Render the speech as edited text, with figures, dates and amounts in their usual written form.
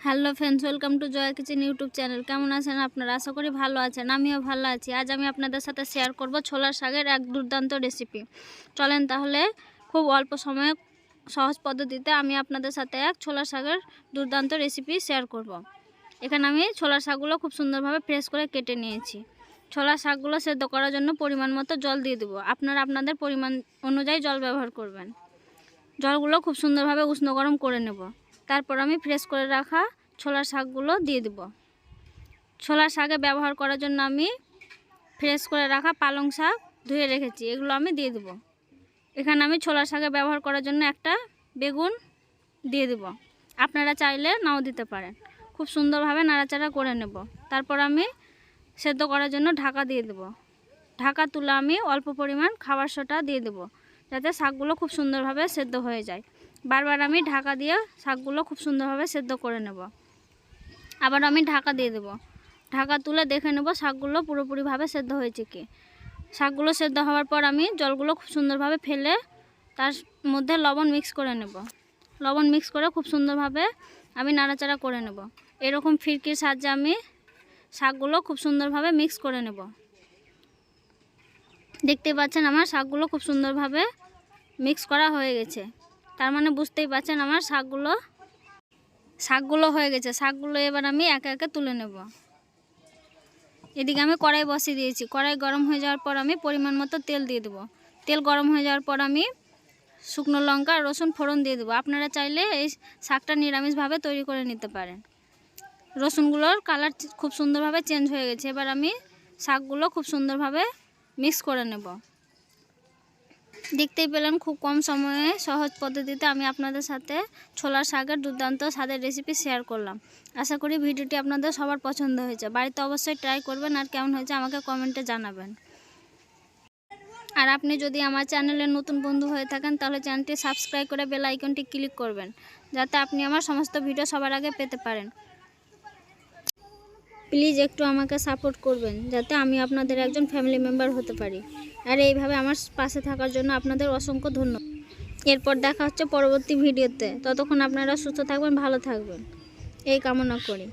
Hello friends, welcome to Jaya kitchen YouTube channel. কেমন আছেন আপনারা? আশা করি ভালো আছেন। আমিও ভালো আছি। আজ আমি আপনাদের সাথে শেয়ার করব ছোলার শাকের এক দুর্দান্ত রেসিপি। চলেন তাহলে খুব অল্প সময়ে সহজ পদ্ধতিতে আমি আপনাদের সাথে এক ছোলার শাকের দুর্দান্ত রেসিপি শেয়ার করব। এখানে আমি ছোলার শাকগুলো খুব সুন্দরভাবে ফ্রেশ করে কেটে নিয়েছি। ছোলার শাকগুলো সেদ্ধ করার জন্য পরিমাণ মতো জল দিয়ে দেবো। আপনারা আপনাদের পরিমাণ অনুযায়ী জল ব্যবহার করবেন। জলগুলো খুব সুন্দরভাবে উষ্ণ গরম করে নেব। তারপর আমি ফ্রেশ করে রাখা ছোলার শাকগুলো দিয়ে দেব। ছোলার শাকে ব্যবহার করার জন্য আমি ফ্রেশ করে রাখা পালং শাক ধুয়ে রেখেছি, এগুলো আমি দিয়ে দেব। এখানে আমি ছোলার শাকে ব্যবহার করার জন্য একটা বেগুন দিয়ে দেব। আপনারা চাইলে নাও দিতে পারেন। খুব সুন্দরভাবে নাড়াচাড়া করে নেব। তারপর আমি সেদ্ধ করার জন্য ঢাকা দিয়ে দেব। ঢাকা তুলে আমি অল্প পরিমাণ খাবার সোডা দিয়ে দেব, যাতে শাকগুলো খুব সুন্দরভাবে সেদ্ধ হয়ে যায়। বারবার আমি ঢাকা দিয়ে শাকগুলো খুব সুন্দরভাবে সেদ্ধ করে নেব। আবার আমি ঢাকা দিয়ে দেব। ঢাকা তুলে দেখে নেব শাকগুলো পুরোপুরিভাবে সেদ্ধ হয়েছে কি। শাকগুলো সেদ্ধ হওয়ার পর আমি জলগুলো খুব সুন্দরভাবে ফেলে তার মধ্যে লবণ মিক্স করে নেব। লবণ মিক্স করে খুব সুন্দরভাবে আমি নাড়াচাড়া করে নেব। এরকম ফিরকির সাহায্যে আমি শাকগুলো খুব সুন্দরভাবে মিক্স করে নেব। দেখতে পাচ্ছেন আমার শাকগুলো খুব সুন্দরভাবে মিক্স করা হয়ে গেছে। তার মানে বুঝতেই পাচ্ছেন আমার শাকগুলো হয়ে গেছে। শাকগুলো এবার আমি একে একে তুলে নেব। এদিকে আমি কড়াই বসিয়ে দিয়েছি। কড়াই গরম হয়ে যাওয়ার পর আমি পরিমাণ মতো তেল দিয়ে দেবো। তেল গরম হয়ে যাওয়ার পর আমি শুকনো লঙ্কা আর রসুন ফোড়ন দিয়ে দেবো। আপনারা চাইলে এই শাকটা নিরামিষভাবে তৈরি করে নিতে পারেন। রসুনগুলোর কালার খুব সুন্দরভাবে চেঞ্জ হয়ে গেছে। এবার আমি শাকগুলো খুব সুন্দরভাবে মিক্স করে নেব। দেখতেই পেলেন খুব কম সময়ে সহজ পদ্ধতিতে আমি আপনাদের সাথে ছোলার শাকের দুর্দান্ত স্বাদের রেসিপি শেয়ার করলাম। আশা করি ভিডিওটি আপনাদের সবার পছন্দ হয়েছে। বাড়িতে অবশ্যই ট্রাই করবেন আর কেমন হয়েছে আমাকে কমেন্টে জানাবেন। আর আপনি যদি আমার চ্যানেলের নতুন বন্ধু হয়ে থাকেন তাহলে চ্যানেলটি সাবস্ক্রাইব করে বেল আইকনটি ক্লিক করবেন, যাতে আপনি আমার সমস্ত ভিডিও সবার আগে পেতে পারেন। প্লিজ একটু আমাকে সাপোর্ট করবেন, যাতে আমি আপনাদের একজন ফ্যামিলি মেম্বার হতে পারি। আর এইভাবে আমার পাশে থাকার জন্য আপনাদের অসংখ্য ধন্যবাদ। এরপর দেখা হচ্ছে পরবর্তী ভিডিওতে। ততক্ষণ আপনারা সুস্থ থাকবেন, ভালো থাকবেন, এই কামনা করি।